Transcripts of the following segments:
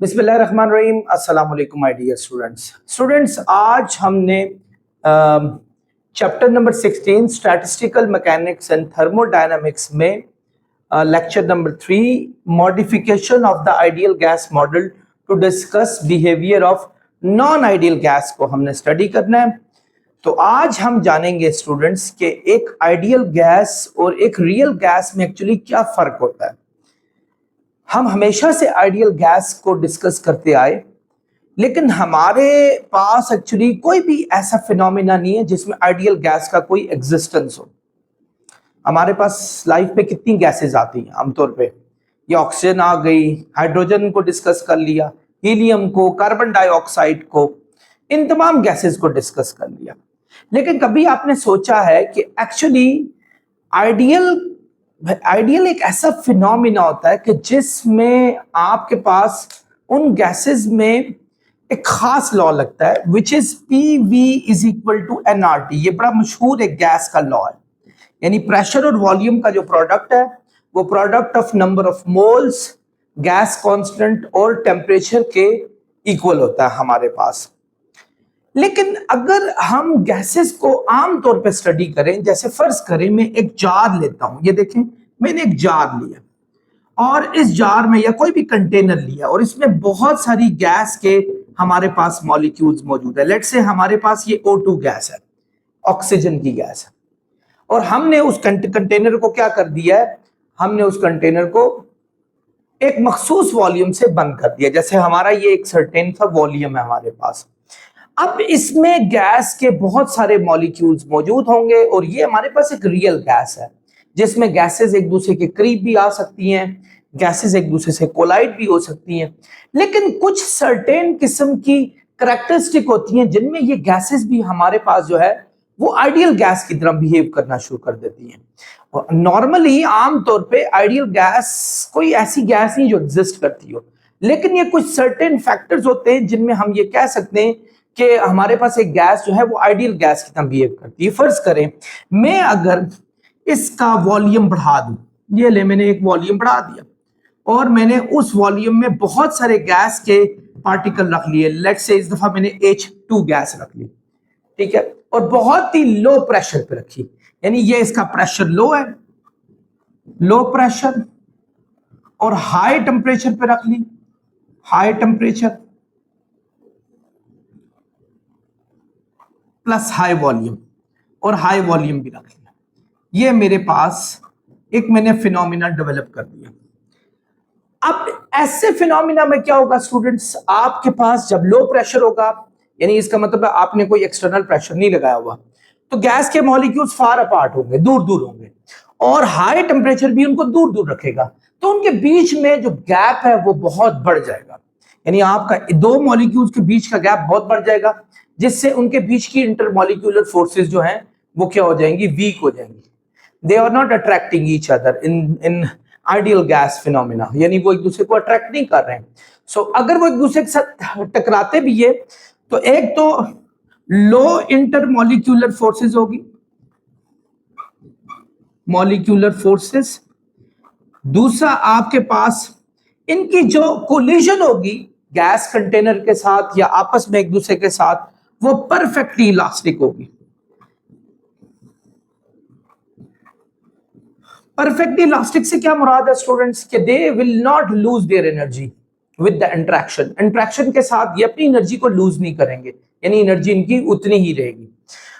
बिस्मिल्लाहिर्रहमानिर्रहीम। अस्सलाम वालेकुम माय डियर स्टूडेंट्स, आज हमने chapter number 16 statistical mechanics and thermodynamics में lecture number 3 modification of the ideal gas model to discuss behaviour of non ideal gas को हमने स्टडी करना है। तो आज हम जानेंगे स्टूडेंट्स कि एक आइडियल गैस और एक रियल गैस में एक्चुअली क्या फर्क होता है। हम हमेशा से आइडियल गैस को डिस्कस करते आए, लेकिन हमारे पास एक्चुअली कोई भी ऐसा फिनोमिना नहीं है जिसमें आइडियल गैस का कोई एग्जिस्टेंस हो। हमारे पास लाइफ में कितनी गैसेस आती हैं आमतौर पे, ये ऑक्सीजन आ गई, हाइड्रोजन को डिस्कस कर लिया, हीलियम को, कार्बन डाइऑक्साइड को, इन तमाम गैसेस को डिस्कस कर लिया। लेकिन कभी आपने सोचा है कि एक्चुअली आइडियल एक ऐसा फिनोमिना होता है कि जिसमें आपके पास उन गैसेस में एक खास लॉ लगता है, which is PV is equal to nRT। ये बड़ा मशहूर एक गैस का लॉ है, यानी प्रेशर और वॉल्यूम का जो प्रोडक्ट है वो product of number of moles, gas constant और टेम्परेचर के इक्वल होता है हमारे पास। लेकिन अगर हम गैसेस को आमतौर पे स्टडी करें, जैसे फर्ज करें मैं एक जार लेता हूं, ये देखें मैंने एक जार लिया और इस जार में या कोई भी कंटेनर लिया और इसमें बहुत सारी गैस के हमारे पास मॉलिक्यूल्स मौजूद है। लेट्स से हमारे पास ये O2 गैस है, ऑक्सीजन की गैस है, और हमने उस कंटेनर को क्या कर दिया है, हमने उस कंटेनर को एक मखसूस वॉल्यूम से बंद कर दिया। जैसे हमारा ये एक सर्टेन सा वॉल्यूम है हमारे पास। अब इसमें गैस के बहुत सारे मॉलिक्यूल्स मौजूद होंगे और ये हमारे पास एक रियल गैस है जिसमें गैसेस एक दूसरे के करीब भी आ सकती हैं, गैसेस एक दूसरे से कोलाइड भी हो सकती हैं। लेकिन कुछ सर्टेन किस्म की करैक्टरिस्टिक होती हैं जिनमें ये गैसेस भी हमारे पास जो है वो आइडियल गैस की तरह बिहेव करना शुरू कर देती हैं। नॉर्मली आमतौर पे आइडियल गैस कोई ऐसी गैस नहीं जो एग्जिस्ट करती हो, लेकिन ये कुछ सर्टेन फैक्टर्स होते हैं जिनमें हम ये कह सकते हैं कि हमारे पास एक गैस जो है वो आइडियल गैस की तरह बिहेव करती है। फर्ज करें मैं अगर इसका वॉल्यूम बढ़ा दूं, ये ले मैंने एक वॉल्यूम बढ़ा दिया और मैंने उस वॉल्यूम में बहुत सारे गैस के पार्टिकल रख लिए। लेट्स से इस दफा मैंने H2 गैस रख ली, ठीक है, और बहुत ही लो प्रेशर पे रखी, यानी ये इसका प्रेशर लो है, लो प्रेशर, और हाई टेम्परेचर पे रख ली, high temperature plus high volume, और हाई वॉल्यूम भी रख लिया। ये मेरे पास एक मैंने फिनोमिना डेवलप कर दिया। अब ऐसे फिनोमिना में क्या होगा स्टूडेंट्स, आपके पास जब लो प्रेशर होगा, यानी इसका मतलब है आपने कोई एक्सटर्नल प्रेशर नहीं लगाया हुआ, तो गैस के मॉलिक्यूल्स फार अपार्ट होंगे, दूर दूर होंगे, और हाई टेम्परेचर भी उनको दूर दूर रखेगा, तो उनके बीच में जो गैप है वो बहुत बढ़ जाएगा। यानी आपका दो मॉलिक्यूल्स के बीच का गैप बहुत बढ़ जाएगा, जिससे उनके बीच की इंटरमॉलिक्यूलर फोर्सेस जो हैं वो क्या हो जाएंगी, वीक हो जाएंगी। They are not attracting each other in ideal gas phenomena, यानी वो एक दूसरे को अट्रैक्ट नहीं कर रहे हैं। सो अगर वो एक दूसरे के साथ टकराते भी है तो एक तो लो इंटरमॉलिक्यूलर फोर्सेस होगी, मॉलिक्यूलर फोर्सेस, दूसरा आपके पास इनकी जो कोलिजन होगी गैस कंटेनर के साथ या आपस में एक दूसरे के साथ, वो परफेक्टली इलास्टिक होगी। परफेक्टली इलास्टिक से क्या मुराद है स्टूडेंट्स, कि दे will not lose their energy with the interaction. Interaction के साथ ये अपनी एनर्जी को लूज नहीं करेंगे, यानी एनर्जी इनकी उतनी ही रहेगी।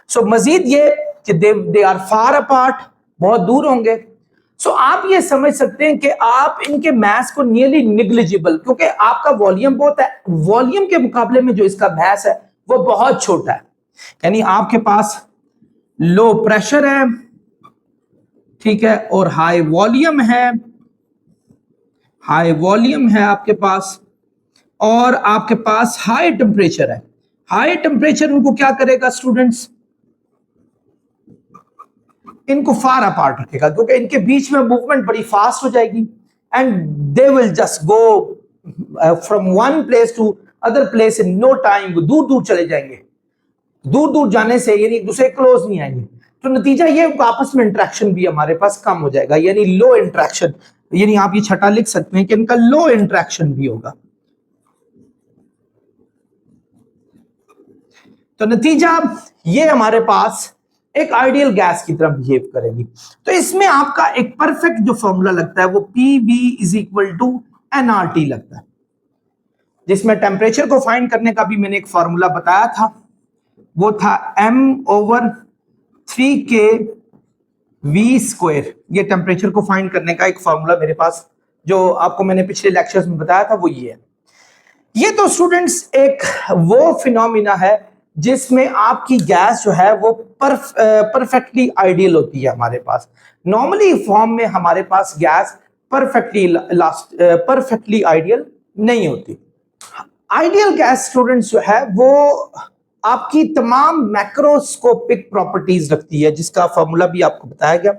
सो मजीद ये कि दे आर फार अपार्ट, बहुत दूर होंगे। सो आप ये समझ सकते हैं कि आप इनके मास को नियरली निग्लिजिबल, क्योंकि आपका वॉल्यूम बहुत है, वॉल्यूम के मुकाबले में जो इसका मास है वो बहुत छोटा है। यानी आपके पास लो प्रेशर है, ठीक है, और हाई वॉल्यूम है, हाई वॉल्यूम है आपके पास, और आपके पास हाई टेम्परेचर है। हाई टेम्परेचर उनको क्या करेगा स्टूडेंट्स, इनको फार अपार्ट रखेगा, क्योंकि इनके बीच में मूवमेंट बड़ी फास्ट हो जाएगी and they will just go from one place to other place in no time. वो दूर दूर चले जाएंगे, दूर दूर जाने से यानी एक दूसरे क्लोज नहीं आएंगे, तो नतीजा ये आपस में इंटरेक्शन भी हमारे पास कम हो जाएगा, यानी लो इंटरेक्शन। यानी आप ये छठा लिख सकते हैं कि इनका लो इंटरेक्शन भी होगा। तो नतीजा ये हमारे पास एक आइडियल गैस की तरह बिहेव करेगी। तो इसमें आपका एक परफेक्ट जो फॉर्मूला लगता है वो PV is equal to nRT लगता है, जिसमें टेम्परेचर को फाइंड करने का भी मैंने एक फॉर्मूला बताया था, वो था m/3k⁵V²। ये टेम्परेचर को फाइंड करने का एक फॉर्मूला मेरे पास जो आपको मैंने पिछले लेक्चर्स में बताया था वो ये है। ये तो स्टूडेंट्स एक वो फिनोमिना है जिसमें आपकी गैस जो है वो परफेक्टली आइडियल होती है हमारे पास। नॉर्मली फॉर्म में हमारे पास गैस परफेक्टली आइडियल नहीं होती। आइडियल गैस स्टूडेंट्स जो है वो आपकी तमाम मैक्रोस्कोपिक प्रॉपर्टीज रखती है, जिसका फॉर्मूला भी आपको बताया गया,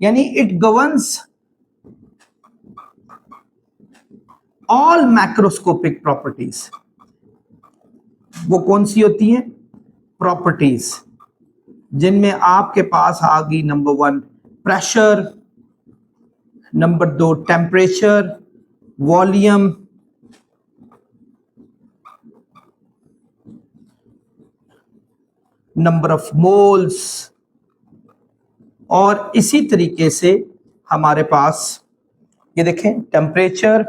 यानी it governs all macroscopic properties. वो कौन सी होती हैं प्रॉपर्टीज? जिनमें आपके पास आ गई number 1 pressure, number 2 temperature, volume, number of moles, और इसी तरीके से हमारे पास ये देखें temperature,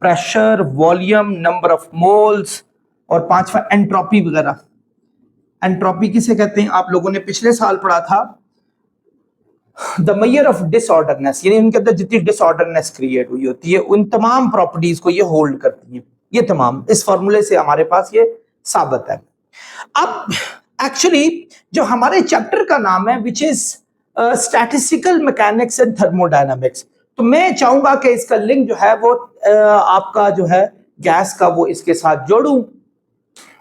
pressure, volume, number of moles, और पांचवा एंट्रोपी वगैरह। एंट्रोपी किसे कहते हैं? आप लोगों ने पिछले साल पढ़ा था, द मेजर ऑफ डिसऑर्डरनेस, यानी उनके अंदर जितनी डिसऑर्डरनेस क्रिएट हुई होती है उन तमाम प्रॉपर्टीज को ये होल्ड करती है। ये तमाम इस फॉर्मूले से हमारे पास ये साबित है। अब एक्चुअली जो हमारे चैप्टर का नाम है which is statistical mechanics and thermodynamics, तो मैं चाहूंगा कि इसका लिंक जो है वो आपका जो है गैस का वो इसके साथ जोड़ूं।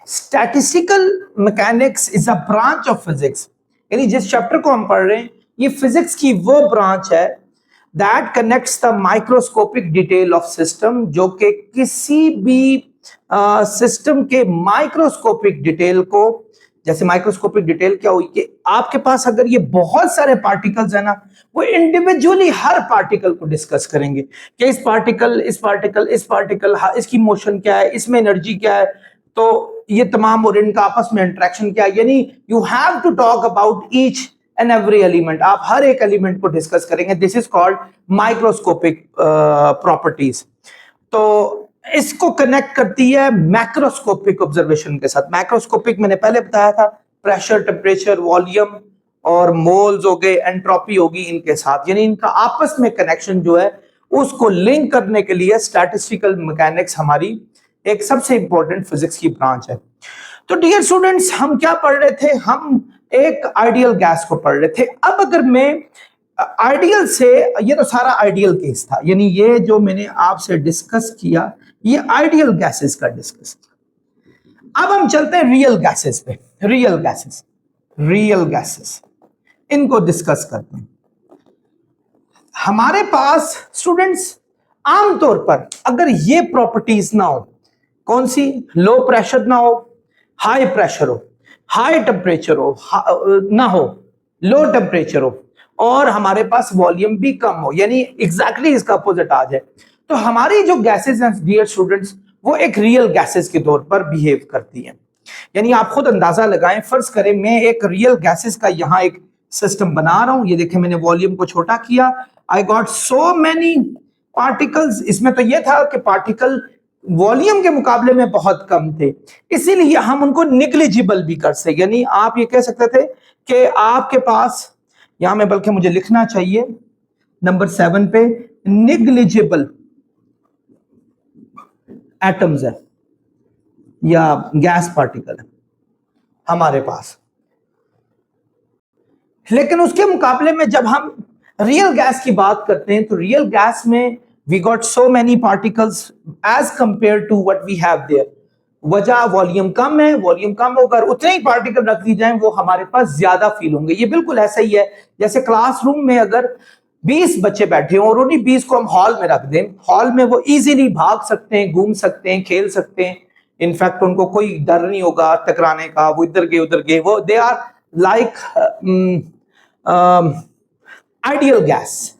Statistical mechanics is a branch of physics, यानी जिस चैप्टर को हम पढ़ रहे हैं ये फिजिक्स की वो ब्रांच है that connects the microscopic detail of system, जो कि किसी भी सिस्टम के माइक्रोस्कोपिक डिटेल को, जैसे माइक्रोस्कोपिक डिटेल क्या हुई कि आपके पास अगर ये बहुत सारे पार्टिकल्स है ना, वो इंडिविजुअली हर पार्टिकल को डिस्कस करेंगे कि इस पार्टिकल, इस पार्टिकल, इस पार्टिकल, इसकी मोशन क्या है, इसमें एनर्जी क्या है, तो ये तमाम और इनका आपस में इंटरेक्शन क्या है। यानी you have to talk about each and every element, आप हर एक एलिमेंट को डिस्कस करेंगे। This is called microscopic properties. तो इसको कनेक्ट करती है मैक्रोस्कोपिक ऑब्जर्वेशन के साथ। मैक्रोस्कोपिक मैंने पहले बताया था, प्रेशर, टेम्परेचर, वॉल्यूम और मोल्स हो गए, एंट्रोपी होगी इनके साथ, यानी इनका आपस में कनेक्शन जो है उसको लिंक करने के लिए स्टैटिस्टिकल मैकेनिक्स हमारी एक सबसे इंपॉर्टेंट फिजिक्स की ब्रांच है। तो डियर स्टूडेंट्स, हम क्या पढ़ रहे थे? हम एक आइडियल गैस को पढ़ रहे थे। अब अगर मैं आइडियल से, ये तो सारा आइडियल केस था, यानी ये जो मैंने आपसे डिस्कस किया ये आइडियल गैसेस का डिस्कस किया। अब हम चलते हैं रियल गैसेस पे। रियल गैसेस इनको डिस्कस करते हैं। हमारे पास स्टूडेंट्स आमतौर पर अगर ये प्रॉपर्टीज ना हो, कौन सी? लो प्रेशर ना हो, हाई प्रेशर हो, हाई टेम्परेचर हो ना हो, लो टेम्परेचर हो, और हमारे पास वॉल्यूम भी कम हो, यानी एग्जैक्टली इसका अपोजिट आ जाए, तो हमारी जो गैसेस हैं डियर स्टूडेंट्स वो एक रियल गैसेस के तौर पर बिहेव करती हैं। यानी आप खुद अंदाजा लगाएं, फर्ज करें मैं एक रियल गैसेस का यहां एक सिस्टम बना रहा हूं, ये देखें मैंने वॉल्यूम को छोटा किया, I got so many particles. इसमें तो ये था कि पार्टिकल वॉल्यूम के मुकाबले में बहुत कम थे, इसीलिए हम उनको निग्लिजिबल भी कर सकते, यानी आप ये कह सकते थे कि आपके पास, यहां में बल्कि मुझे लिखना चाहिए नंबर 7 पे, निग्लिजिबल एटम्स है या गैस पार्टिकल है हमारे पास। लेकिन उसके मुकाबले में जब हम रियल गैस की बात करते हैं तो रियल गैस में we got so many particles as compare to what we have there. वजह वॉल्यूम कम है, वॉल्यूम कम होकर उतने ही पार्टिकल रख दी जाएं वो हमारे पास ज्यादा फील होंगे। ये बिल्कुल ऐसा ही है जैसे क्लासरूम में अगर 20 बच्चे बैठे हों और उन्हीं 20 को हम हॉल में रख दें, हॉल में वो इजीली भाग सकते हैं, घूम सकते हैं, खेल सकते हैं, इनफैक्ट उनको कोई डर नहीं होगा टकराने का, वो इधर गए उधर गए, वो they are like ideal gas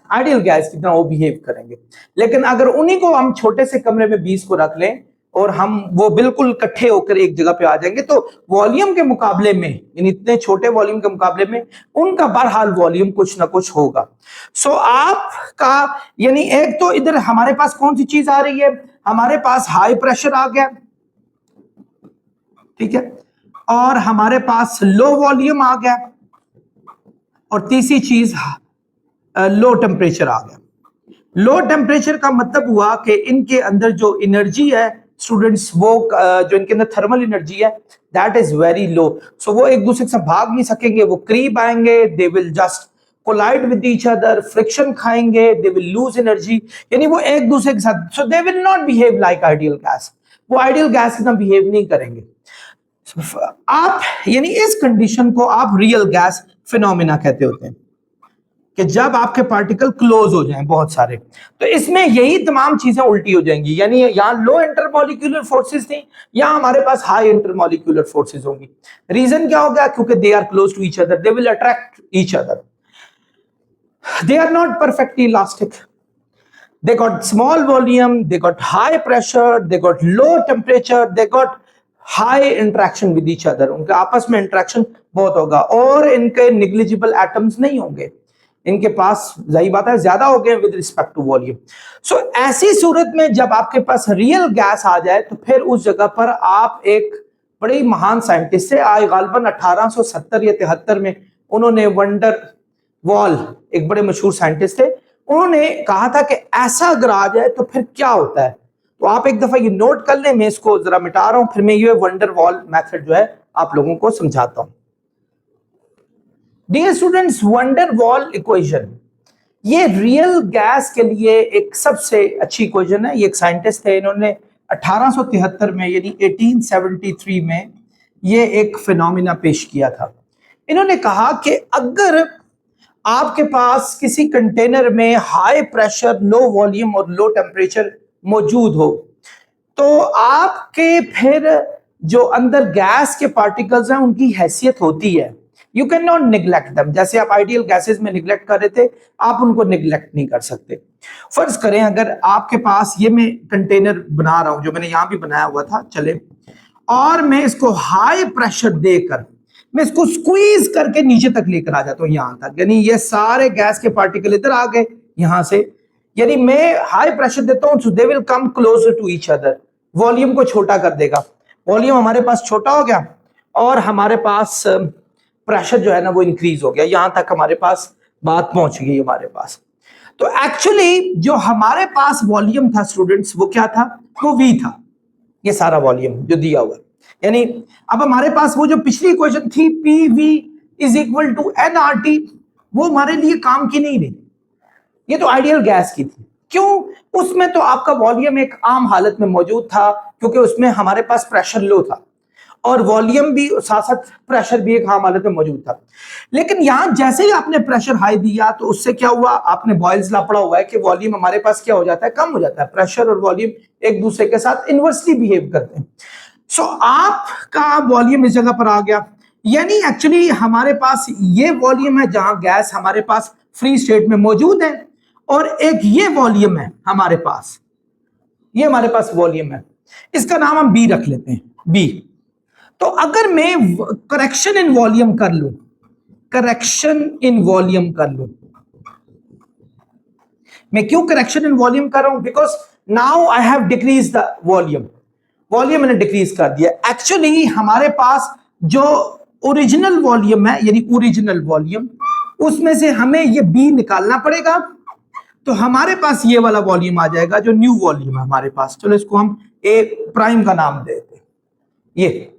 की तरह वो बिहेव करेंगे। लेकिन अगर उन्हीं को हम छोटे से कमरे में 20 को रख लें और हम वो बिल्कुल इकट्ठे होकर एक जगह पे आ जाएंगे। तो वॉल्यूम के मुकाबले में, यानी इतने छोटे वॉल्यूम के मुकाबले में उनका बहरहाल वॉल्यूम कुछ ना कुछ होगा। सो आपका यानी एक तो इधर हमारे पास कौन सी चीज आ रही है, हमारे पास हाई प्रेशर आ गया, ठीक है, और हमारे पास लो वॉल्यूम आ गया, और तीसरी चीज लो टेम्परेचर आ गया। लो टेम्परेचर का मतलब हुआ कि इनके अंदर जो एनर्जी है स्टूडेंट्स, वो जो इनके अंदर थर्मल एनर्जी है दैट इज वेरी लो। सो वो एक दूसरे से भाग नहीं सकेंगे, वो करीब आएंगे, they will just collide with each other, friction खाएंगे, दे विल लूज एनर्जी, यानी वो एक दूसरे के साथ, so they will not behave like ideal gas, वो आइडियल गैस की तरह बिहेव नहीं करेंगे। आप यानी इस कंडीशन को आप रियल गैस फिनोमिना कहते होते हैं कि जब आपके पार्टिकल क्लोज हो जाएं बहुत सारे, तो इसमें यही तमाम चीजें उल्टी हो जाएंगी, यानी यहां लो इंटरमॉलिक्यूलर फोर्सेस थी, यहां हमारे पास हाई इंटरमॉलिक्यूलर फोर्सेस होंगी। रीजन क्या होगा, क्योंकि they are close to each other, they will attract each other, they are not perfectly elastic, they got small volume, they got high pressure, they got low temperature, they got high interaction with each other, उनके आपस में interaction बहुत होगा, और इनके negligible atoms नहीं होंगे, इनके पास जाहिर बात है ज्यादा हो गए विद रिस्पेक्ट टू वॉल्यूम। सो ऐसी सूरत में जब आपके पास रियल गैस आ जाए तो फिर उस जगह पर आप एक बड़े महान साइंटिस्ट से आए, गालबन 1870 या 73 में, उन्होंने वंडर वॉल, एक बड़े मशहूर साइंटिस्ट थे, उन्होंने कहा था कि ऐसा अगर आ जाए तो फिर क्या होता है। तो आप एक दफा ये नोट कर लें, मैं इसको जरा मिटा रहा हूं, फिर मैं ये वंडर वॉल मेथड जो है आप लोगों को समझाता हूं। Dear students, van der Waals equation ये रियल गैस के लिए एक सबसे अच्छी इक्वेशन है। ये एक साइंटिस्ट थे, इन्होंने 1873 में यानी 1873 में ये एक फिनोमिना पेश किया था। इन्होंने कहा कि अगर आपके पास किसी कंटेनर में हाई प्रेशर, लो वॉल्यूम और लो टेम्परेचर मौजूद हो, तो आपके फिर जो अंदर गैस के पार्टिकल्स हैं उनकी हैसियत होती है, you can not neglect them. जैसे आप आइडियल गैसेस में निग्लेक्ट कर रहे थे, आप उनको निग्लेक्ट नहीं कर सकते। फर्ज करें अगर आपके पास, ये मैं कंटेनर बना रहा हूं जो मैंने यहां भी बनाया हुआ था, चले, और मैं इसको हाई प्रेशर देकर मैं इसको स्क्वीज करके नीचे तक लेकर आ जाता हूं, यहां तक, यानी ये सारे गैस के पार्टिकल इधर आ गए यहां से, यानी मैं हाई प्रेशर देता हूं, so they will come closer to each other, volume को छोटा कर देगा, वॉल्यूम हमारे पास छोटा हो गया और हमारे पास प्रेशर जो है ना वो इंक्रीज हो गया, यहां तक हमारे पास बात पहुंच गई हमारे पास। तो एक्चुअली जो हमारे पास वॉल्यूम था स्टूडेंट्स, वो क्या था, वो V था, ये सारा वॉल्यूम जो दिया हुआ, यानी अब हमारे पास वो जो पिछली इक्वेशन थी PV is equal to nRT, वो हमारे लिए काम की नहीं रही, ये तो आइडियल गैस की थी। क्यों, उसमें तो आपका वॉल्यूम एक आम हालत में मौजूद था, क्योंकि उसमें हमारे पास प्रेशर लो था और वॉल्यूम भी साथ साथ प्रेशर भी एक आम हालत में मौजूद था। लेकिन यहां जैसे ही आपने प्रेशर हाई दिया तो उससे क्या हुआ, आपने बॉयल्स लॉ पढ़ा हुआ है कि वॉल्यूम हमारे पास क्या हो जाता है, कम हो जाता है, प्रेशर और वॉल्यूम एक दूसरे के साथ इनवर्सली बिहेव करते हैं। सो आपका वॉल्यूम इस जगह पर आ गया, यानी एक्चुअली हमारे पास ये वॉल्यूम है जहां गैस हमारे पास फ्री स्टेट में मौजूद है, और एक ये वॉल्यूम है हमारे पास, ये हमारे पास वॉल्यूम है, इसका नाम हम B रख लेते हैं, B। तो अगर मैं करेक्शन इन वॉल्यूम कर लूं, करेक्शन इन वॉल्यूम कर लूं, मैं क्यों करेक्शन इन वॉल्यूम कर रहा हूं, because now I have decrease the volume, volume मैंने डिक्रीज कर दिया। एक्चुअली हमारे पास जो ओरिजिनल वॉल्यूम है, यानी ओरिजिनल वॉल्यूम, उसमें से हमें ये B निकालना पड़ेगा, तो हमारे पास ये वाला वॉल्यूम आ जाएगा जो न्यू वॉल्यूम है हमारे पास। चलो इसको हम A प्राइम का नाम देते हैं, ये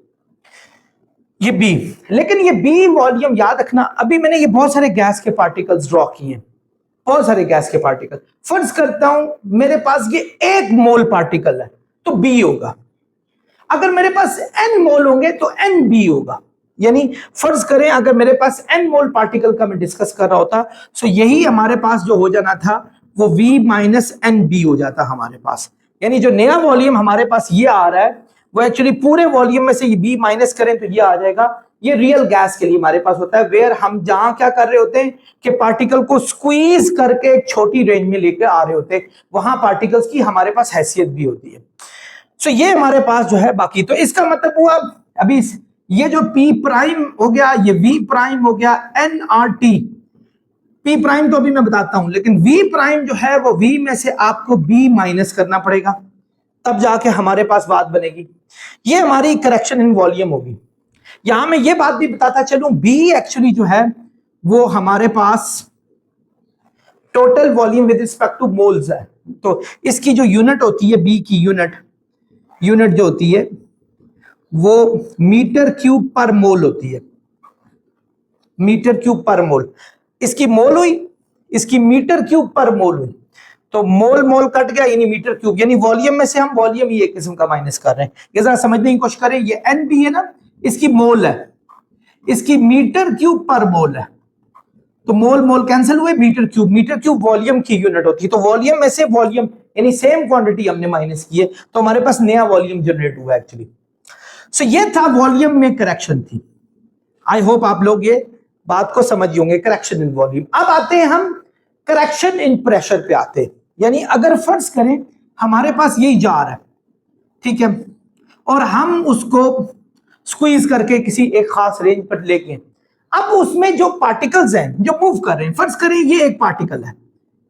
B। लेकिन ये B वॉल्यूम याद रखना, अभी मैंने ये बहुत सारे गैस के पार्टिकल्स ड्रॉ किए हैं, बहुत सारे गैस के पार्टिकल। फर्ज करता हूं मेरे पास ये 1 मोल पार्टिकल है तो B होगा, अगर मेरे पास N मोल होंगे तो NB होगा। यानी फर्ज करें अगर मेरे पास N मोल पार्टिकल का मैं डिस्कस कर रहा होता, तो यही हमारे पास जो हो जाना था वो V माइनस NB हो जाता हमारे पास। यानी जो नया वॉल्यूम हमारे पास ये आ रहा है वो एक्चुअली पूरे वॉल्यूम में से ये B माइनस करें तो ये आ जाएगा। ये रियल गैस के लिए हमारे पास होता है, वेयर हम जहां क्या कर रहे होते हैं कि पार्टिकल को स्क्वीज करके एक छोटी रेंज में लेकर आ रहे होते हैं, वहां पार्टिकल्स की हमारे पास हैसियत भी होती है। सो ये हमारे पास जो है बाकी, तो इसका मतलब हुआ अभी ये जो P प्राइम हो गया, ये V प्राइम हो गया, nRT। P प्राइम तो अभी मैं बताता हूं, लेकिन V प्राइम जो है वो V में से आपको B माइनस करना पड़ेगा, तब जाके हमारे पास बात बनेगी। ये हमारी करेक्शन इन वॉल्यूम होगी। यहां मैं ये बात भी बताता चलूं, B एक्चुअली जो है वो हमारे पास total volume with respect to moles है। तो इसकी जो यूनिट होती है, B की यूनिट जो होती है वो मीटर क्यूब पर मोल होती है, मीटर क्यूब पर मोल। इसकी मोल हुई, इसकी मीटर क्यूब पर मोल हुई, तो मोल मोल कट गया, यानी मीटर क्यूब, यानी वॉल्यूम में से हम वॉल्यूम ही एक किस्म का माइनस कर रहे हैं। ये जरा समझने की कोशिश करें, ये एन बी है ना, इसकी मोल है, इसकी मीटर क्यूब पर मोल है, तो मोल मोल कैंसिल हुए, मीटर क्यूब वॉल्यूम की यूनिट होती है, तो वॉल्यूम में से वॉल्यूम यानी सेम क्वांटिटी हमने माइनस की है, तो हमारे पास नया वॉल्यूम जनरेट हुआ एक्चुअली। सो ये था वॉल्यूम में करेक्शन थी। आई होप आप लोग ये बात को समझ होंगे, करेक्शन इन वॉल्यूम। अब आते हैं हम करेक्शन इन प्रेशर पे आते हैं, यानी अगर फर्ज करें हमारे पास यही जार है, ठीक है, और हम उसको स्क्वीज करके किसी एक खास रेंज पर लेके, अब उसमें जो पार्टिकल्स हैं जो मूव कर रहे हैं, फर्ज करें ये एक पार्टिकल है,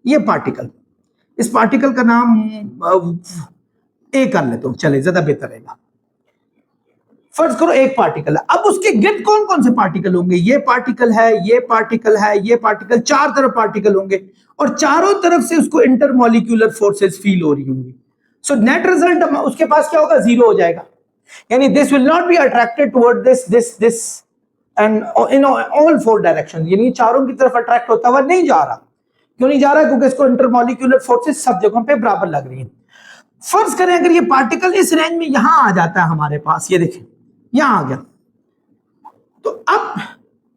ये पार्टिकल, इस पार्टिकल का नाम ए कर लेते हो, चले ज्यादा बेहतर रहेगा। फर्ज करो एक पार्टिकल है, अब उसके गिर्द कौन कौन से पार्टिकल होंगे, ये पार्टिकल है, ये पार्टिकल है, ये पार्टिकल, चार तरफ पार्टिकल होंगे, और चारों तरफ से उसको इंटरमॉलिक्यूलर फोर्सेस फील हो रही होंगी। सो नेट रिजल्ट उसके पास क्या होगा, जीरो हो जाएगा, यानी this will not be attracted toward this and in all four direction, यानी चारों की तरफ अट्रैक्ट होता हुआ नहीं जा रहा। क्यों नहीं जा रहा, क्योंकि इसको इंटरमॉलिक्यूलर फोर्सेस सब जगहों पे बराबर लग रही है। फर्ज करें अगर ये पार्टिकल इस रेंज में यहां आ जाता है हमारे पास, ये देखें यहां आ गया, तो अब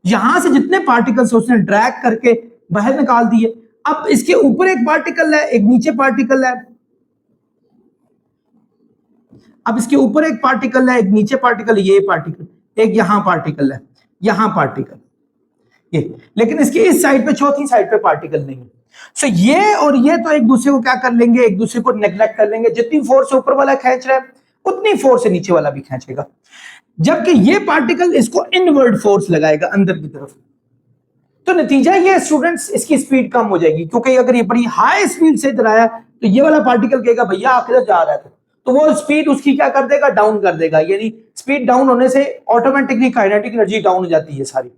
यहां से जितने पार्टिकल्स उसने ड्रैग करके बाहर निकाल दिए, अब इसके ऊपर एक पार्टिकल है, एक नीचे पार्टिकल है, अब इसके ऊपर एक पार्टिकल है, एक नीचे पार्टिकल, ये पार्टिकल, एक यहां पार्टिकल है, यहां पार्टिकल, ये, लेकिन इसके इस साइड पे, चौथी साइड पे पार्टिकल नहीं है। सो ये और ये तो एक दूसरे को क्या कर लेंगे, एक दूसरे को नेग्लेक्ट कर लेंगे, जितनी फोर्स ऊपर वाला खींच रहा है उतनी फोर्स से नीचे वाला भी खींचेगा, जबकि ये पार्टिकल इसको इनवर्ड फोर्स लगाएगा अंदर की तरफ। तो नतीजा ये स्टूडेंट्स, इसकी स्पीड कम हो जाएगी, क्योंकि अगर ये बड़ी हाई स्पीड से इधर आया तो ये वाला पार्टिकल कहेगा भैया आप किधर जा रहा है, तो वो स्पीड उसकी क्या कर देगा, डाउन कर देगा, यानी स्पीड डाउन होने से ऑटोमेटिकली काइनेटिक एनर्जी डाउन हो जाती है सारी,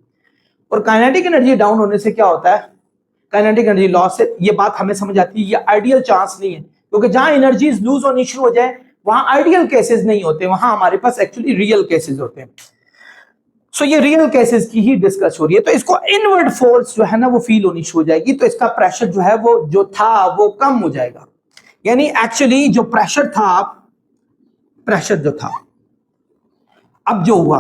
और काइनेटिक एनर्जी डाउन होने से क्या होता है, काइनेटिक एनर्जी लॉस से, ये बात हमें समझ आती है, ये आइडियल चांस नहीं है, क्योंकि जहां एनर्जीज लूज होनी शुरू हो जाए वहां आइडियल केसेस नहीं होते, वहां हमारे पास एक्चुअली रियल केसेस होते हैं। सो ये रियल केसेस की ही डिस्कस हो रही है, तो इसको इनवर्ड फोर्स जो है ना वो फील होनी शुरू हो जाएगी, तो इसका प्रेशर जो है वो जो था वो कम हो जाएगा, यानी एक्चुअली जो प्रेशर जो था अब जो हुआ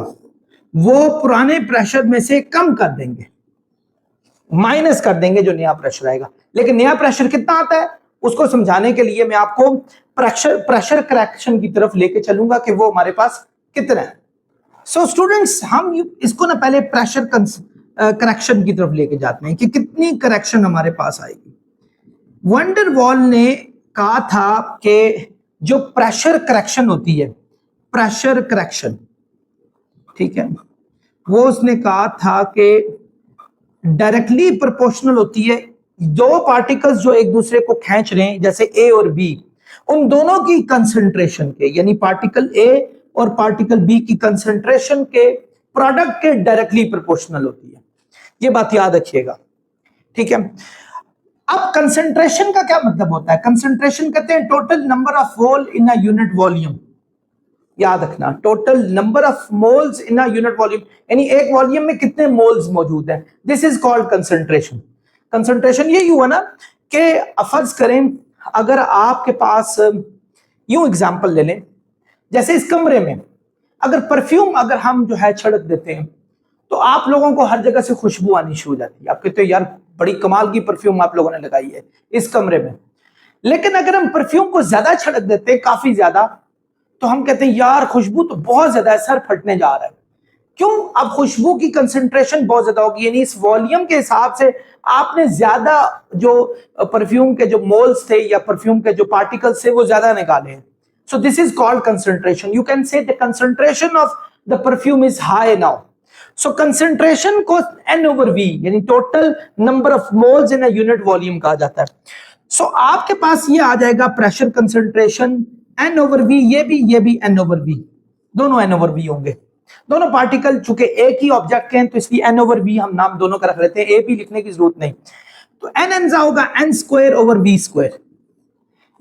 वो पुराने प्रेशर में से कम कर देंगे, माइनस कर देंगे जो नया प्रेशर आएगा। लेकिन नया प्रेशर कितना आता है उसको समझाने के लिए मैं आपको प्रेशर करेक्शन की तरफ लेके चलूंगा कि वो हमारे पास कितना है। सो स्टूडेंट्स, हम इसको ना पहले प्रेशर करेक्शन की तरफ लेके जाते हैं कि कितनी करेक्शन हमारे पास आएगी। वंडर वॉल ने कहा था कि जो प्रेशर करेक्शन होती है, प्रेशर करेक्शन, ठीक है, वो उसने कहा था कि डायरेक्टली प्रोपोर्शनल होती है, दो पार्टिकल्स जो एक दूसरे को खींच रहे हैं जैसे ए और बी, उन दोनों की कंसंट्रेशन के, यानी पार्टिकल ए और पार्टिकल बी की कंसंट्रेशन के प्रोडक्ट के डायरेक्टली प्रोपोर्शनल होती है, ये बात याद रखिएगा, ठीक है। अब कंसंट्रेशन का क्या मतलब होता है, कंसंट्रेशन कहते हैं total number of mole in a unit volume, याद रखना, total number of moles in a unit volume, यानी एक वॉल्यूम में कितने मोल्स मौजूद हैं, this is called concentration. Concentration यही हुआ ना कि फर्ज करें अगर आपके पास, यूं एग्जांपल ले लें, जैसे इस कमरे में अगर परफ्यूम अगर हम जो है छिड़क देते हैं तो आप लोगों को हर जगह से खुशबू आनी शुरू हो जाती है, आप कहते हो यार बड़ी कमाल की परफ्यूम आप लोगों ने लगाई है इस कमरे में। लेकिन अगर हम परफ्यूम को ज्यादा छिड़क देते हैं, काफी ज्यादा, तो हम कहते हैं यार खुशबू तो बहुत ज्यादा है, सर फटने जा रहा है। क्यों? अब खुशबू की कंसंट्रेशन बहुत ज्यादा होगी, यानी इस वॉल्यूम के हिसाब से आपने ज्यादा जो परफ्यूम के जो मोल्स थे या परफ्यूम के जो पार्टिकल्स थे वो ज्यादा निकाले हैं। So this is called concentration. You can say the concentration of the perfume is high now. So concentration को N over V यानी total number of moles in a unit volume कहा जाता है. So आपके पास ये आ जाएगा pressure concentration N over V, ये भी N over V, दोनों N over V होंगे. दोनों पार्टिकल चूंकि एक ही ऑब्जेक्ट के हैं तो इसलिए N over V हम नाम दोनों का रख लेते हैं, A भी लिखने की जरूरत नहीं. तो N जा होगा N square over V square,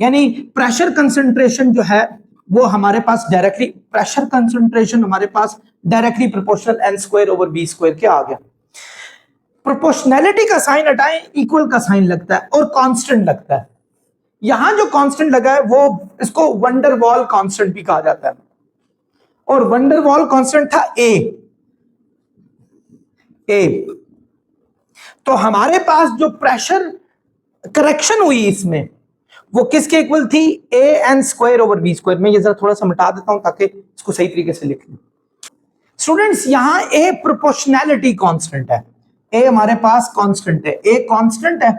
यानी प्रेशर कंसंट्रेशन जो है वो हमारे पास डायरेक्टली, प्रेशर कंसंट्रेशन हमारे पास directly proportional N square over V square के आ गया. प्रोपोर्शनैलिटी का साइन हटाएं, इक्वल का साइन लगता है और कांस्टेंट लगता है. यहां जो कांस्टेंट लगा है वो इसको वंडरवॉल कांस्टेंट भी कहा जाता है, और वंडरवॉल कांस्टेंट था A. तो हमारे पास जो प्रेशर करेक्शन हुई इसमें वो किसके इक्वल थी? AN square over V square. मैं ये जरा थोड़ा सा मिटा देता हूं ताकि इसको सही तरीके से लिख लें. स्टूडेंट्स यहां A प्रोपोर्शनैलिटी कांस्टेंट है, A हमारे पास कांस्टेंट है, A कांस्टेंट है,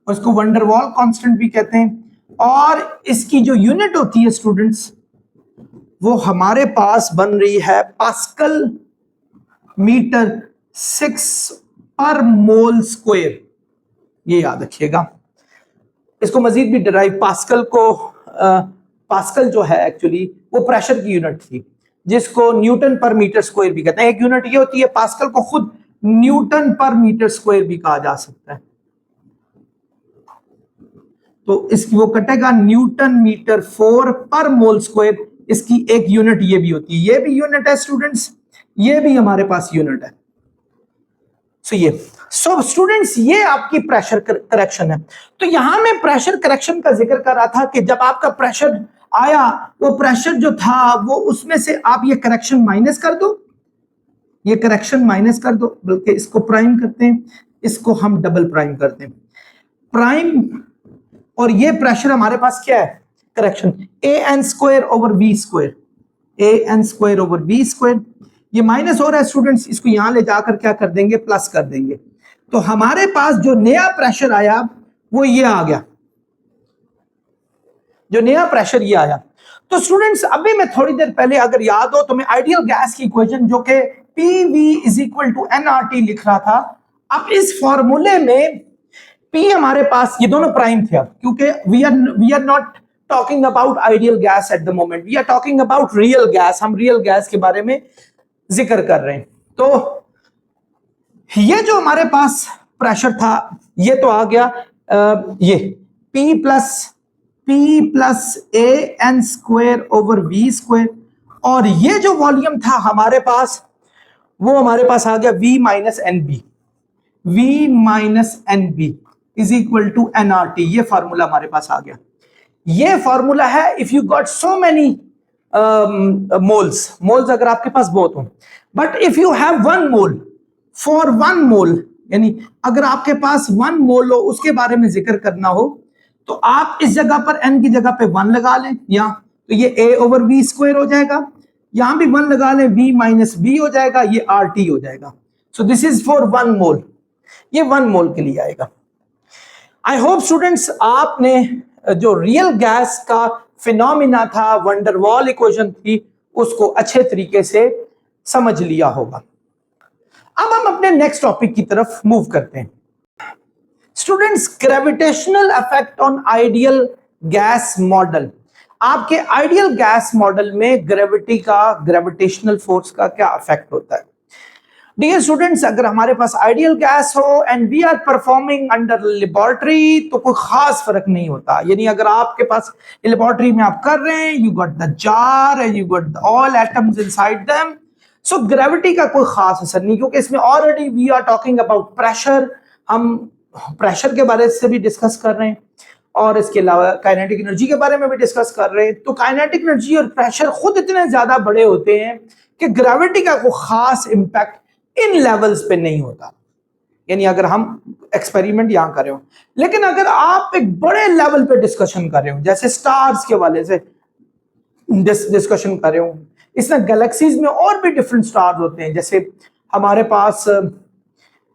उसको वंडरवॉल कांस्टेंट भी कहते हैं. और इसकी जो यूनिट होती है स्टूडेंट्स वो हमारे पास बन रही है पास्कल मीटर 6 पर मोल स्क्वायर. ये याद रखिएगा. इसको मजीद भी डराइव, पास्कल को पास्कल जो है एक्चुअली वो प्रेशर की यूनिट थी जिसको न्यूटन पर मीटर स्क्वायर भी कहते हैं. एक यूनिट ये होती है, पास्कल को खुद न्यूटन पर मीटर स्क्वायर भी कहा जा सकता है. तो इसकी वो कटेगा न्यूटन मीटर 4 पर मोल स्क्वायर. इसकी एक यूनिट ये भी होती है, ये भी यूनिट है स्टूडेंट्स, ये भी हमारे पास यूनिट है. सो स्टूडेंट्स ये आपकी प्रेशर करेक्शन है. तो यहां मैं प्रेशर करेक्शन का जिक्र कर रहा था कि जब आपका प्रेशर आया वो प्रेशर जो था वो उसमें से आप ये करेक्शन माइनस कर दो, ये करेक्शन माइनस कर दो, बल्कि इसको प्राइम करते हैं, इसको हम डबल प्राइम करते हैं, प्राइम. और ये प्रेशर हमारे पास क्या है? Correction AN square over V square, AN square over V square. ये माइनस हो रहा है स्टूडेंट्स, इसको यहां ले जाकर क्या कर देंगे? प्लस कर देंगे. तो हमारे पास जो नया प्रेशर आया वो ये आ गया, जो नया प्रेशर ये आया. तो स्टूडेंट्स अभी मैं थोड़ी देर पहले अगर याद हो तो मैं आइडियल गैस की इक्वेशन जो कि PV is equal to nRT लिख रहा था. अब इस फॉर्मूले में P हमारे पास ये दोनों प्राइम थे, अब क्योंकि we are not talking about ideal gas at the moment, we are talking about real gas. हम रियल गैस के बारे में जिक्र कर रहे हैं. तो ये जो हमारे पास प्रेशर था ये तो आ गया, ये P plus AN square over V square. और ये जो वॉल्यूम था हमारे पास वो हमारे पास आ गया V minus n b is equal to nRT. ये फॉर्मूला हमारे पास आ गया. ये फॉर्मूला है if you got so many moles अगर आपके पास बहुत हो, but if you have 1 mole, for 1 mole यानी अगर आपके पास 1 मोल हो उसके बारे में जिक्र करना हो तो आप इस जगह पर n की जगह पे 1 लगा लें, या तो ये A ओवर V स्क्वायर हो जाएगा, यहां भी 1 लगा लें, V माइनस B हो जाएगा, ये RT हो जाएगा. सो दिस इज फॉर 1 मोल, ये 1 मोल के लिए आएगा. आई होप स्टूडेंट्स आपने जो रियल गैस का फिनोमिना था, वंडरवॉल इक्वेशन थी, उसको अच्छे तरीके से समझ लिया होगा. अब हम अपने नेक्स्ट टॉपिक की तरफ मूव करते हैं. Students gravitational effect on ideal gas model. आपके आइडियल गैस मॉडल में ग्रेविटी का, ग्रेविटेशनल फोर्स का क्या इफेक्ट होता है? डियर स्टूडेंट्स अगर हमारे पास आइडियल गैस हो and we are performing under laboratory तो कोई खास फर्क नहीं होता. यानी अगर आपके पास लेबोरेटरी में आप कर रहे हैं, you got the jar and you got all atoms inside them, so gravity का कोई खास असर नहीं, क्योंकि इसमें already we are talking about pressure. हम प्रेशर के बारे से भी डिस्कस कर रहे हैं और इसके अलावा काइनेटिक एनर्जी के बारे में भी डिस्कस कर रहे हैं. तो काइनेटिक एनर्जी और प्रेशर खुद इतने ज्यादा बड़े होते हैं कि ग्रेविटी का कोई खास इंपैक्ट इन लेवल्स पे नहीं होता. यानी अगर हम एक्सपेरिमेंट यहां कर रहे हो, लेकिन अगर आप एक बड़े लेवल पे डिस्कशन कर रहे हो, जैसे स्टार्स के वाले से डिस्कशन कर रहे हो, इसमें गैलेक्सीज में और भी डिफरेंट स्टार्स होते हैं, जैसे हमारे पास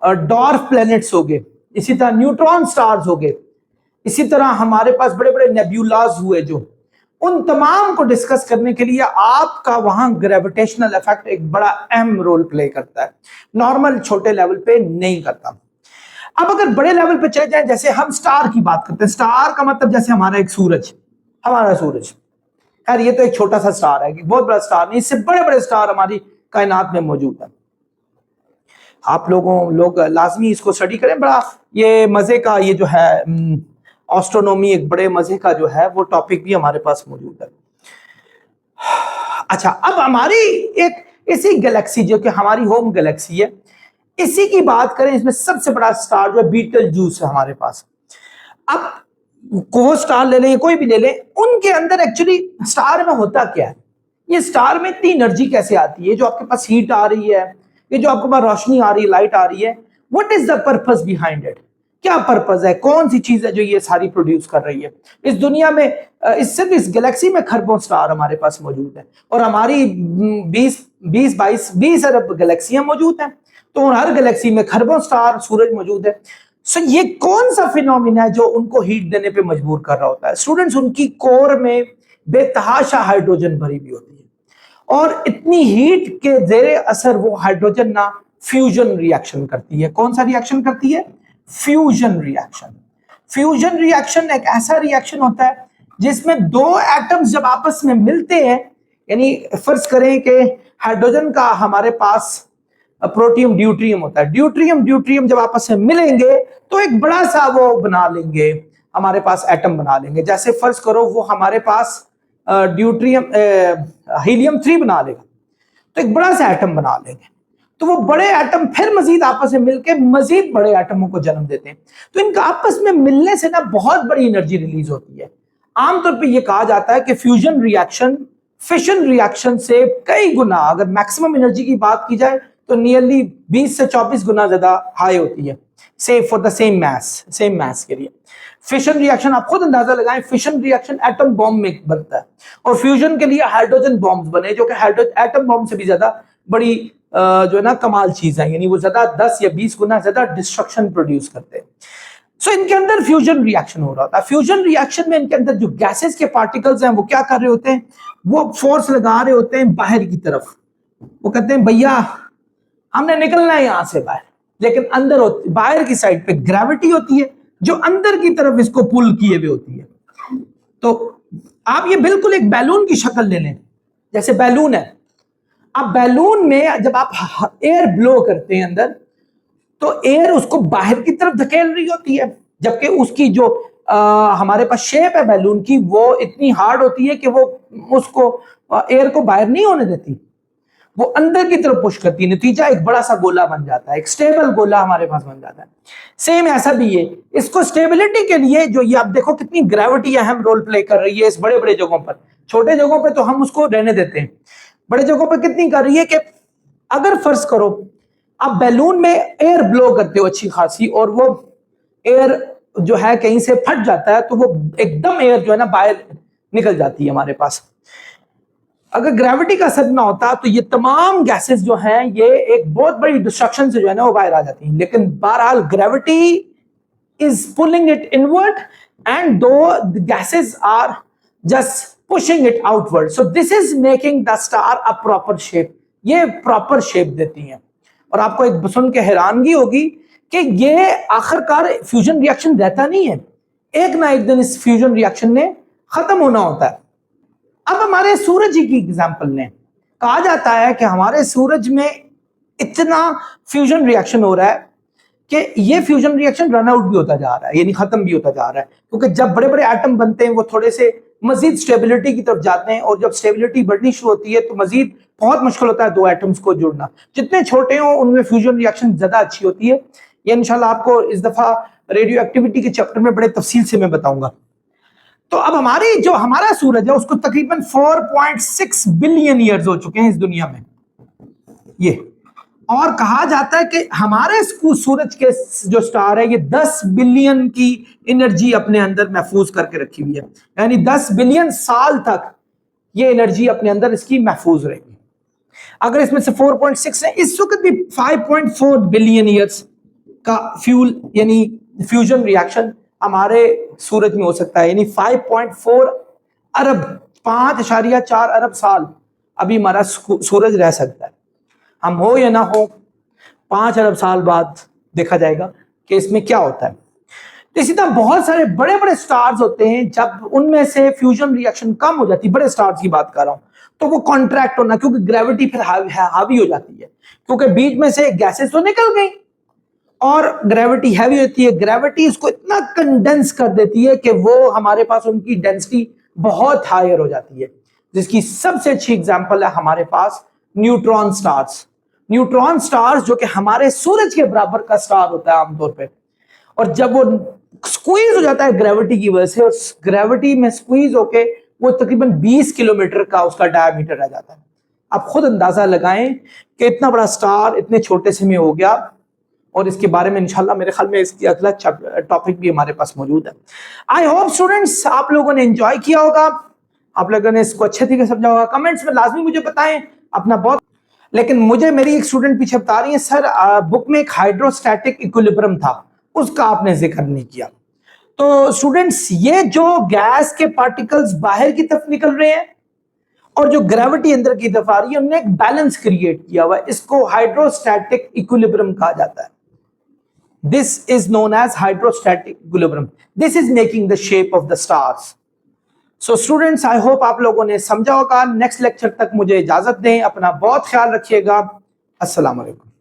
डॉर्फ प्लैनेट्स हो गए, इसी तरह न्यूट्रॉन स्टार्स हो गए, इसी तरह हमारे पास बड़े बड़े नेब्यूलाज हुए जो उन तमाम को डिस्कस करने के लिए आपका वहां ग्रेविटेशनल इफेक्ट एक बड़ा अहम रोल प्ले करता है, नॉर्मल छोटे लेवल पे नहीं करता। अब अगर बड़े लेवल पे चले जाए, जैसे हम स्टार की बात करते हैं, स्टार का मतलब जैसे हमारा एक सूरज, हमारा सूरज, खैर ये तो एक छोटा सा स्टार है, बहुत बड़ा स्टार नहीं, इससे बड़े बड़े स्टार हमारी कायनात में मौजूद है। आप लोग लाजमी इसको स्टडी करें, बड़ा ये मजे का, ये जो है एस्ट्रोनॉमी एक बड़े मजे का जो है वो टॉपिक भी हमारे पास मौजूद है। अच्छा, अब हमारी एक इसी गैलेक्सी जो कि हमारी होम गैलेक्सी है, इसी की बात करें, इसमें सबसे बड़ा स्टार जो है बीटल जूस है हमारे पास। अब वो स्टार ले लें, कोई भी ले लें, उनके अंदर एक्चुअली स्टार में होता क्या है, ये स्टार में इतनी एनर्जी कैसे आती है, जो आपके पास हीट आ रही है, ये जो आपके पास रोशनी आ रही है, लाइट आ रही है, what is the purpose behind it, क्या पर्पस है, कौन सी चीज है जो ये सारी प्रोड्यूस कर रही है। इस दुनिया में सिर्फ इस गैलेक्सी में खरबों स्टार हमारे पास मौजूद है, और हमारी 20 अरब गैलेक्सियां मौजूद हैं, तो हर गैलेक्सी में खरबों स्टार सूरज मौजूद है। सो ये कौन सा फिनोमिना है जो उनको हीट देने पे मजबूर कर रहा होता है। स्टूडेंट्स, उनकी कोर में बेतहाशा हाइड्रोजन भरी हुई होती है, और इतनी हीट के जेरे असर वो हाइड्रोजन ना फ्यूजन रिएक्शन करती है। कौन सा रिएक्शन करती है? Fusion reaction. फ्यूजन रिएक्शन एक ऐसा रिएक्शन होता है जिसमें दो एटम्स जब आपस में मिलते हैं, यानी फर्ज करें कि हाइड्रोजन का हमारे पास प्रोटियम ड्यूट्रियम होता है, ड्यूट्रियम जब आपस में मिलेंगे तो एक बड़ा सा वो बना लेंगे, हमारे पास एटम बना लेंगे। जैसे फर्ज करो वो हमारे पास ड्यूट्रियम हीलियम 3 बना लेगा, तो एक बड़ा सा एटम बना लेंगे, तो वो बड़े एटम फिर मजीद आपस में मिलकर मजीद बड़े एटमों को जन्म देते हैं। तो इनका आपस में मिलने से ना बहुत बड़ी एनर्जी रिलीज होती है। आमतौर पे ये कहा जाता है कि फ्यूजन रिएक्शन फिशन रिएक्शन से कई गुना, अगर मैक्सिमम एनर्जी की बात की जाए तो नियरली 20 से 24 गुना ज्यादा हाई होती है, से फॉर द सेम मास के लिए। फिशन रिएक्शन आप खुद अंदाजा लगाएं, फिशन रिएक्शन एटम बॉम्ब में बनता है, और फ्यूजन के लिए हाइड्रोजन बॉम्ब बने, जो कि एटम बॉम्ब से भी ज्यादा बड़ी जो है ना कमाल चीज है, यानी वो ज्यादा 10 या 20 गुना ज्यादा डिस्ट्रक्शन प्रोड्यूस करते हैं। सो इनके अंदर फ्यूजन रिएक्शन हो रहा था। फ्यूजन रिएक्शन में इनके अंदर जो गैसेस के पार्टिकल्स हैं वो क्या कर रहे होते हैं, वो फोर्स लगा रहे होते हैं बाहर की तरफ। वो कहते हैं भैया हमने निकलना है यहां से बाहर, लेकिन अंदर बाहर की साइड पे ग्रेविटी होती है जो अंदर की तरफ इसको पुल किए हुए होती है। तो आप ये बिल्कुल एक बैलून की शक्ल ले लें, जैसे बैलून है। अब बैलून में जब आप एयर ब्लो करते हैं अंदर, तो एयर उसको बाहर की तरफ धकेल रही होती है, जबकि उसकी जो हमारे पास शेप है बैलून की, वो इतनी हार्ड होती है कि वो उसको एयर को बाहर नहीं होने देती, वो अंदर की तरफ पुश करती है। नतीजा एक बड़ा सा गोला बन जाता है, एक स्टेबल गोला हमारे पास बन जाता है। सेम ऐसा भी है, इसको स्टेबिलिटी के लिए जो ये आप देखो कितनी ग्रेविटी अहम रोल प्ले कर रही है इस बड़े बड़े जगहों पर। छोटे जगहों पर तो हम उसको रहने देते हैं, बड़े जगहों पर कितनी कर रही है कि अगर फर्ज करो आप बैलून में एयर ब्लो करते हो अच्छी खासी, और वो एयर जो है कहीं से फट जाता है, तो वो एकदम एयर जो है ना बाहर निकल जाती है हमारे पास। अगर ग्रेविटी का असर ना होता तो ये तमाम गैसेस जो हैं ये एक बहुत बड़ी डिस्ट्रक्शन से जो है ना वो बाहर आ जाती हैं। लेकिन बहरहाल gravity is pulling it inward, and though the gases are just pushing it outward, so this is making the star a proper shape. ये प्रॉपर शेप देती हैं। और आपको एक सुन के हैरानगी होगी कि ये आखिरकार फ्यूजन रिएक्शन रहता नहीं है, एक ना एक दिन इस फ्यूजन रिएक्शन ने खत्म होना होता है। अब हमारे सूरज की एग्जांपल ने कहा जाता है कि हमारे सूरज में इतना फ्यूजन रिएक्शन हो रहा है कि ये फ्यूजन रिएक्शन रन आउट भी होता जा रहा है, यानी खत्म भी होता जा रहा है, क्योंकि जब बड़े बड़े एटम बनते हैं वो थोड़े से मजीद स्टेबिलिटी की तरफ जाते हैं, और जब स्टेबिलिटी बढ़नी शुरू होती है तो मजीद बहुत मुश्किल होता है दो एटम्स को जुड़ना। जितने छोटे हो उनमें फ्यूजन रिएक्शन ज्यादा अच्छी होती है। ये इंशाल्लाह आपको इस दफा रेडियो एक्टिविटी के चैप्टर में बड़े तफसील से मैं बताऊंगा। तो अब हमारा सूरज है उसको तकरीबन 4.6 बिलियन ईयर्स हो चुके हैं इस दुनिया में ये, और कहा जाता है कि हमारे सूरज के जो स्टार है ये 10 बिलियन की एनर्जी अपने अंदर महफूज करके रखी हुई है, यानी 10 बिलियन साल तक ये एनर्जी अपने अंदर इसकी महफूज रहेगी। अगर इसमें से 4.6 है, इस वक्त भी 5.4 बिलियन ईयर्स का फ्यूल यानी फ्यूजन रिएक्शन हमारे सूरज में हो सकता है, यानी 5.4 अरब 5.4 अरब साल अभी हमारा सूरज रह सकता है। हम हो या ना हो, 5 अरब साल बाद देखा जाएगा कि इसमें क्या होता है। तो इसी तरह बहुत सारे बड़े बड़े स्टार्स होते हैं, जब उनमें से फ्यूजन रिएक्शन कम हो जाती है, बड़े स्टार्स की बात कर रहा हूं, तो वो कॉन्ट्रैक्ट होना, क्योंकि ग्रेविटी फिर हावी हो जाती है, क्योंकि बीच में से गैसेस तो निकल गई और ग्रेविटी हैवी होती है। ग्रेविटी इसको इतना कंडेंस कर देती है कि वो हमारे पास उनकी डेंसिटी बहुत हायर हो जाती है, जिसकी सबसे अच्छी एग्जांपल है हमारे पास न्यूट्रॉन स्टार्स। न्यूट्रॉन स्टार्स जो कि हमारे सूरज के बराबर का स्टार होता है आमतौर पे, और जब वो स्क्वीज हो जाता है ग्रेविटी की वजह से, और ग्रेविटी में स्क्वीज होके वो तकरीबन 20 किलोमीटर का उसका डायमीटर रह जाता है। आप खुद अंदाजा लगाएं कि इतना बड़ा स्टार इतने छोटे से में हो गया, और इसके बारे में इंशाल्लाह मेरे ख्याल में इसकी अगला टॉपिक भी हमारे पास मौजूद है। आई होप स्टूडेंट्स आप लोगों ने एंजॉय किया होगा, आप लोगों ने इसको अच्छे तरीके से समझा होगा। कमेंट्स में लाजमी मुझे बताएं अपना बहुत। लेकिन मुझे मेरी एक स्टूडेंट पीछे बता रही है, सर बुक में एक हाइड्रोस्टैटिक इक्विलिब्रियम था, उसका आपने जिक्र नहीं किया। तो स्टूडेंट्स, ये जो गैस के पार्टिकल्स बाहर की तरफ निकल रहे हैं और जो ग्रेविटी अंदर की तरफ आ रही है, उन्होंने एक बैलेंस क्रिएट किया हुआ है, इसको हाइड्रोस्टैटिक इक्विलिब्रियम कहा जाता है। This is known as hydrostatic equilibrium. This is making the shape of the stars. So students, I hope आप लोगों ने समझा होगा। नेक्स्ट लेक्चर तक मुझे इजाजत दें, अपना बहुत ख्याल रखिएगा। अस्सलाम वालेकुम।